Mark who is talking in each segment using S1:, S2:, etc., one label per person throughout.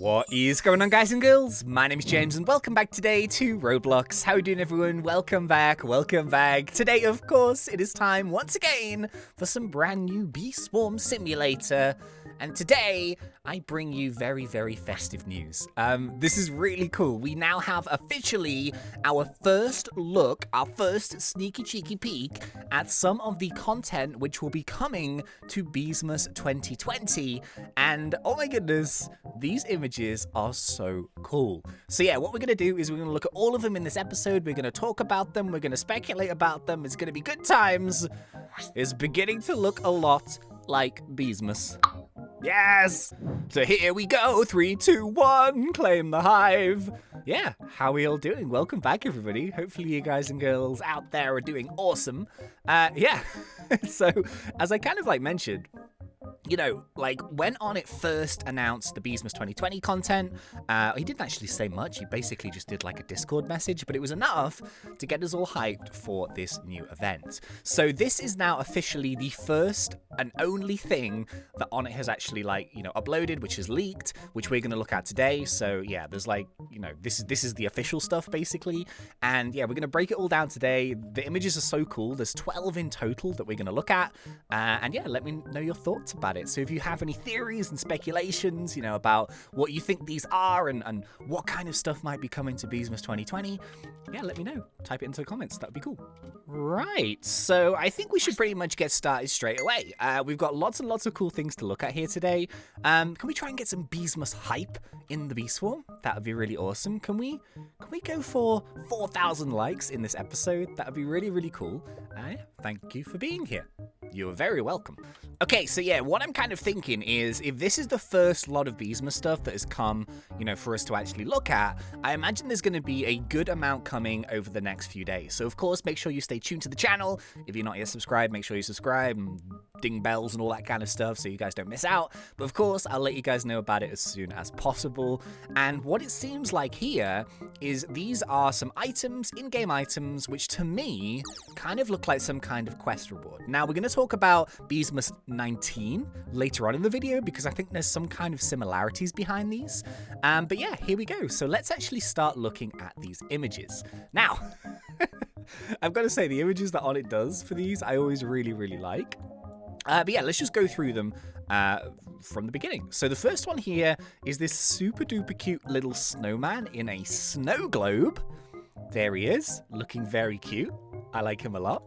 S1: What is going on, guys and girls? My name is James and welcome back today to Roblox. How are you doing, everyone? Welcome back, welcome back. Today, of course, it is time once again for some brand new Bee Swarm Simulator. And today, I bring you very, very festive news. This is really cool. We now have officially our first look, our first sneaky cheeky peek at some of the content which will be coming to Beesmas 2020. And oh my goodness, these images are so cool. So yeah, what we're going to do is we're going to look at all of them in this episode. We're going to talk about them. We're going to speculate about them. It's going to be good times. It's beginning to look a lot like Beesmas. Yes! So here we go. 3, 2, 1. Claim the hive. Yeah, how are we all doing? Welcome back, everybody. Hopefully you guys and girls out there are doing awesome. Yeah. So, as I kind of mentioned, you know, when onett first announced the Beesmas 2020 content, he didn't actually say much. He basically just did a Discord message, but it was enough to get us all hyped for this new event. So this is now officially the first and only thing that onett has actually uploaded, which is leaked, which we're going to look at today. So yeah, there's this is the official stuff basically. And yeah, we're going to break it all down today. The images are so cool. There's 12 in total that we're going to look at. And yeah, let me know your thoughts about it. So if you have any theories and speculations, about what you think these are and what kind of stuff might be coming to Beesmas 2020, yeah, let me know. Type it into the comments. That would be cool. Right. So I think we should pretty much get started straight away. We've got lots and lots of cool things to look at here today. Can we try and get some Beesmas hype in the Bee Swarm? That would be really awesome. Can we go for 4,000 likes in this episode? That would be really, really cool. Thank you for being here. You're very welcome. Okay, so yeah, what I'm kind of thinking is if this is the first lot of Beesmas stuff that has come, for us to actually look at, I imagine there's going to be a good amount coming over the next few days. So of course, make sure you stay tuned to the channel. If you're not yet subscribed, make sure you subscribe and ding bells and all that kind of stuff so you guys don't miss out. But of course, I'll let you guys know about it as soon as possible. And what it seems like here is these are some items, in-game items, which to me kind of look like some kind of quest reward. Now, we're going to talk about Beesmas 19 later on in the video because I think there's some kind of similarities behind these. But yeah, here we go. So let's actually start looking at these images. Now, I've got to say, the images that onett does for these, I always really, really like. But yeah, let's just go through them from the beginning. So the first one here is this super duper cute little snowman in a snow globe. There he is, looking very cute. I like him a lot.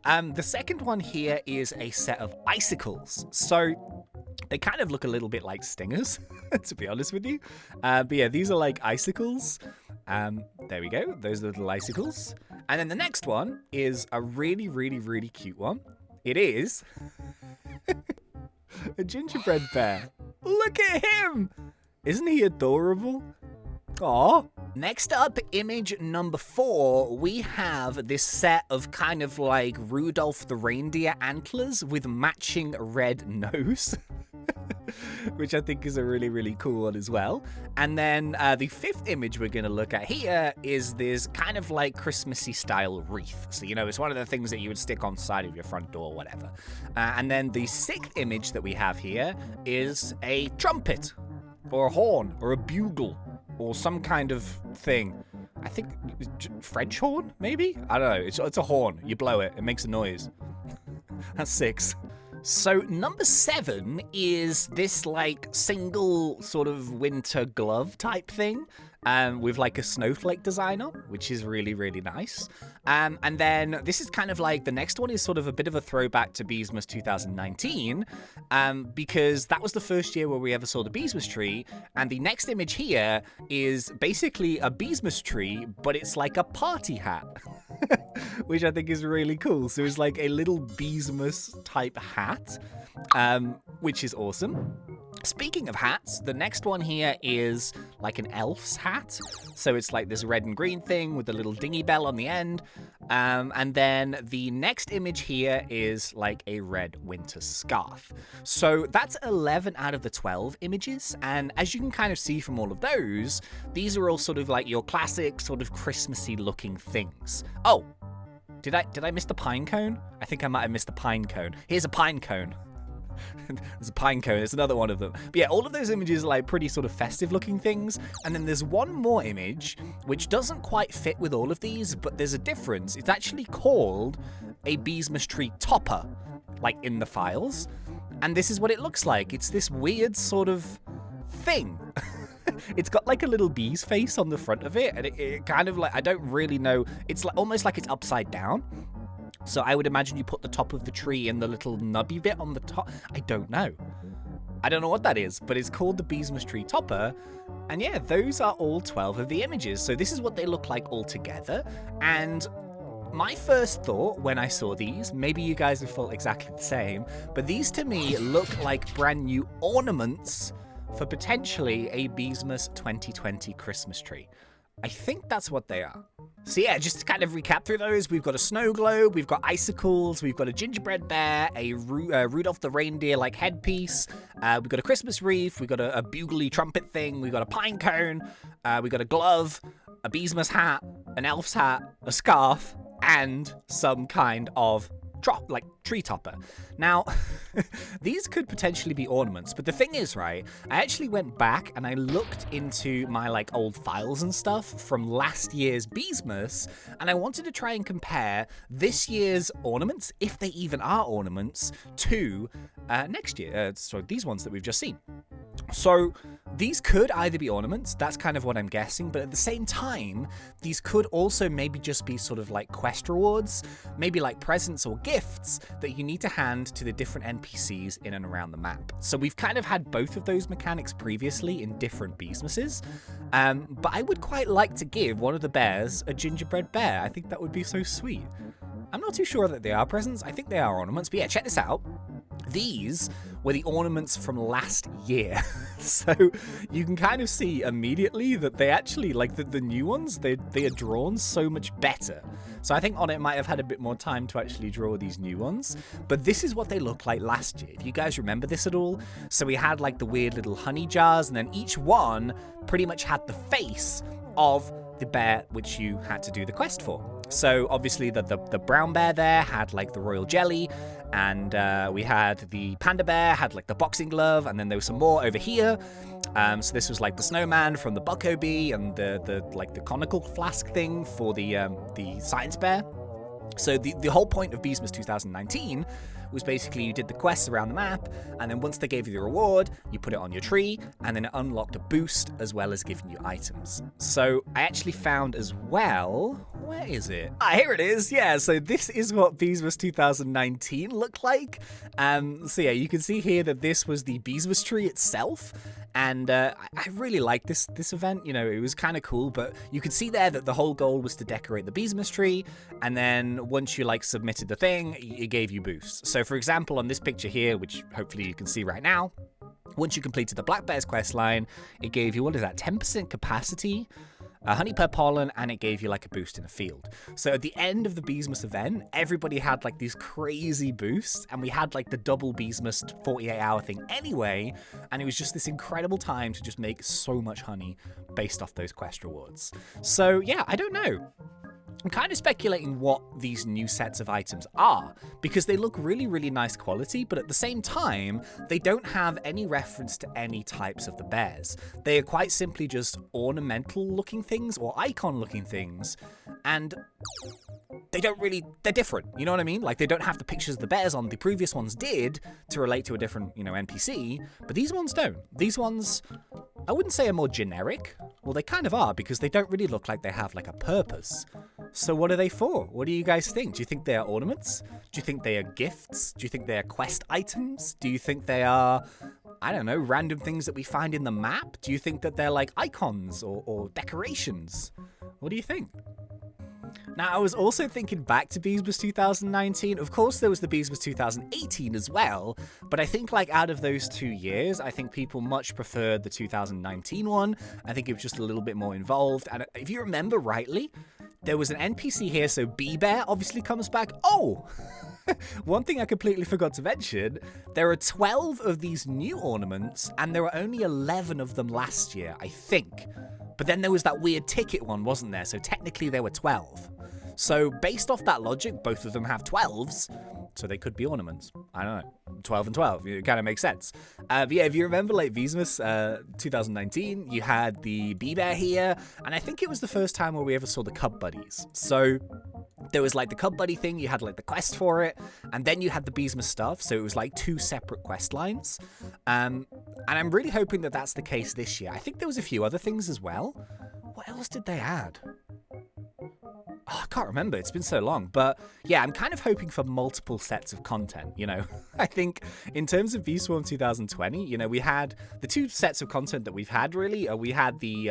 S1: The second one here is a set of icicles. So they kind of look a little bit like stingers, to be honest with you. But yeah, these are like icicles. There we go. Those are the little icicles. And then the next one is a really, really, really cute one. It is a gingerbread bear. Look at him. Isn't he adorable? Aww. Next up, image number 4, we have this set of kind of like Rudolph the reindeer antlers with matching red nose. Which I think is a really, really cool one as well. And then the 5th image we're going to look at here is this kind of like Christmassy style wreath. So, it's one of the things that you would stick on the side of your front door or whatever. And then the 6th image that we have here is a trumpet or a horn or a bugle or some kind of thing. I think French horn, maybe? I don't know. It's a horn. You blow it. It makes a noise. That's 6. So number 7 is this single sort of winter glove type thing with a snowflake design on, which is really, really nice. And then this is kind of the next one is sort of a bit of a throwback to Beesmas 2019 because that was the first year where we ever saw the Beesmas tree. And the next image here is basically a Beesmas tree, but it's like a party hat. Which I think is really cool. So it's like a little Beesmas type hat, which is awesome. Speaking of hats, the next one here is like an elf's hat. So it's like this red and green thing with a little dingy bell on the end. And then the next image here is like a red winter scarf. So that's 11 out of the 12 images. And as you can kind of see from all of those, these are all sort of like your classic sort of Christmassy looking things. Oh, did I miss the pine cone? I think I might have missed the pine cone. Here's a pine cone. There's a pine cone. It's another one of them. But yeah, all of those images are like pretty sort of festive looking things. And then there's one more image which doesn't quite fit with all of these, but there's a difference. It's actually called a Beesmas tree topper, like in the files. And this is what it looks like. It's this weird sort of thing. It's got like a little bee's face on the front of it, and it kind of like, I don't really know. It's like, almost like it's upside down. So I would imagine you put the top of the tree in the little nubby bit on the top. I don't know. I don't know what that is, but it's called the Beesmas tree topper. And yeah, those are all 12 of the images. So this is what they look like all together. And my first thought when I saw these, maybe you guys have felt exactly the same, but these to me look like brand new ornaments for potentially a Beesmas 2020 Christmas tree. I think that's what they are. So yeah, just to kind of recap through those, we've got a snow globe, we've got icicles, we've got a gingerbread bear, a Rudolph the reindeer like headpiece, we've got a Christmas wreath, we've got a bugly trumpet thing, we've got a pine cone, we've got a glove, a Beesmas hat, an elf's hat, a scarf, and some kind of tree topper. Now, these could potentially be ornaments, but the thing is, right, I actually went back and I looked into my like old files and stuff from last year's Beesmas, and I wanted to try and compare this year's ornaments, if they even are ornaments, to next year. So these ones that we've just seen. So these could either be ornaments, that's kind of what I'm guessing, but at the same time, these could also maybe just be sort of like quest rewards, maybe like presents or gifts that you need to hand to the different NPCs in and around the map. So we've kind of had both of those mechanics previously in different Beesmases, but I would quite like to give one of the bears a gingerbread bear. I think that would be so sweet. I'm not too sure that they are presents. I think they are ornaments, but yeah, check this out. These were the ornaments from last year. So you can kind of see immediately that they actually, like the new ones, they are drawn so much better. So I think Onett might have had a bit more time to actually draw these new ones. But this is what they looked like last year. Do you guys remember this at all? So we had like the weird little honey jars, and then each one pretty much had the face of the bear which you had to do the quest for. So obviously the brown bear there had like the royal jelly, and we had the panda bear had like the boxing glove, and then there was some more over here. So this was like the snowman from the bucko bee, and the conical flask thing for the science bear. So the whole point of Beesmas 2019 was basically you did the quests around the map, and then once they gave you the reward, you put it on your tree, and then it unlocked a boost as well as giving you items. So I actually found as well, where is it? Ah, here it is. Yeah, so this is what Beesmas 2019 looked like. So yeah, you can see here that this was the Beesmas tree itself. And I really liked this event. You know, it was kind of cool, but you could see there that the whole goal was to decorate the Beesmas tree, and then once you like submitted the thing, it gave you boosts. So for example, on this picture here, which hopefully you can see right now, once you completed the Black Bear's quest line, it gave you, what is that, 10% capacity? Honey per pollen, and it gave you like a boost in the field. So at the end of the Beesmas event, everybody had like these crazy boosts, and we had like the double Beesmas 48-hour thing anyway, and it was just this incredible time to just make so much honey based off those quest rewards. So yeah, I don't know. I'm kind of speculating what these new sets of items are, because they look really, really nice quality, but at the same time, they don't have any reference to any types of the bears. They are quite simply just ornamental looking things or icon looking things, and they're different, you know what I mean? Like, they don't have the pictures of the bears on. The previous ones did to relate to a different, NPC, but these ones don't. These ones, I wouldn't say are more generic. Well, they kind of are, because they don't really look like they have like a purpose. So what are they for? What do you guys think? Do you think they are ornaments? Do you think they are gifts? Do you think they are quest items? Do you think they are, I don't know, random things that we find in the map? Do you think that they're like icons or decorations? What do you think? Now, I was also thinking back to Beesmas 2019. Of course, there was the Beesmas 2018 as well, but I think like out of those 2 years, I think people much preferred the 2019 one. I think it was just a little bit more involved. And if you remember rightly, there was an NPC here, so Bee Bear obviously comes back. Oh! One thing I completely forgot to mention, there are 12 of these new ornaments, and there were only 11 of them last year, I think. But then there was that weird ticket one, wasn't there? So technically there were 12. So based off that logic, both of them have 12s. So they could be ornaments. I don't know. 12 and 12. It kind of makes sense. But yeah, if you remember like Beesmas 2019, you had the bee bear here. And I think it was the first time where we ever saw the cub buddies. So there was like the cub buddy thing. You had like the quest for it. And then you had the Beesmas stuff. So it was like 2 separate quest lines. And I'm really hoping that that's the case this year. I think there was a few other things as well. What else did they add? Oh, I can't remember. It's been so long. But yeah, I'm kind of hoping for multiple sets of content, you know. I think in terms of Beeswarm 2020, you know, we had the 2 sets of content that we've had really. We had the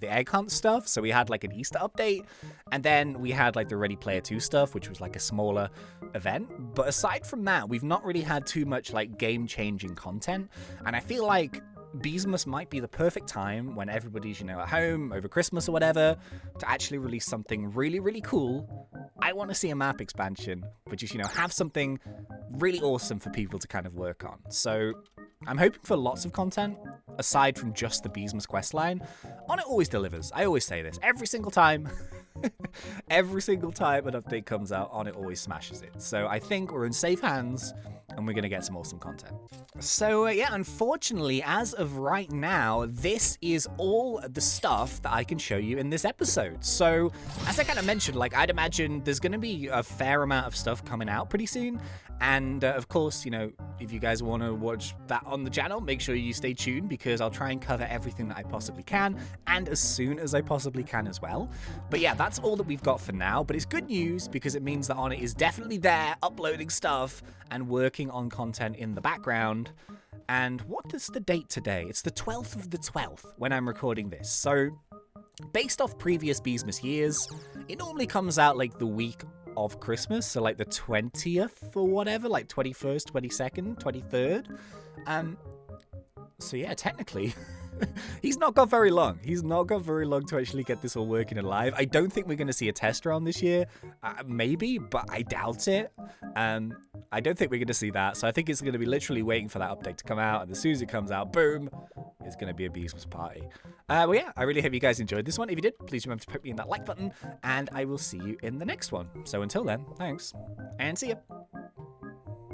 S1: egg hunt stuff. So we had like an Easter update. And then we had like the Ready Player 2 stuff, which was like a smaller event. But aside from that, we've not really had too much like game-changing content. And I feel like Beesmas might be the perfect time when everybody's, you know, at home over Christmas or whatever to actually release something really, really cool. I want to see a map expansion, but just, you know, have something really awesome for people to kind of work on. So I'm hoping for lots of content aside from just the Beesmas questline. Onett always delivers. I always say this every single time. Every single time an update comes out, Onett always smashes it. So I think we're in safe hands and we're going to get some awesome content. So yeah, unfortunately, as of right now, this is all the stuff that I can show you in this episode. So as I kind of mentioned, like I'd imagine there's going to be a fair amount of stuff coming out pretty soon. And of course, you know, if you guys want to watch that on the channel, make sure you stay tuned because I'll try and cover everything that I possibly can and as soon as I possibly can as well. But yeah, that's all that we've got for now. But it's good news because it means that Onett is definitely there uploading stuff and working on content in the background. And what is the date today? It's the 12th of the 12th when I'm recording this. So based off previous Beesmas years, it normally comes out like the week of Christmas, so like the 20th or whatever, like 21st, 22nd, 23rd. So yeah, technically he's not got very long. He's not got very long to actually get this all working and live. I don't think we're going to see a test round this year. Maybe, but I doubt it. I don't think we're going to see that. So I think it's going to be literally waiting for that update to come out. And as soon as it comes out, boom, it's going to be a Beesmas party. Well, yeah, I really hope you guys enjoyed this one. If you did, please remember to put me in that like button. And I will see you in the next one. So until then, thanks and see ya.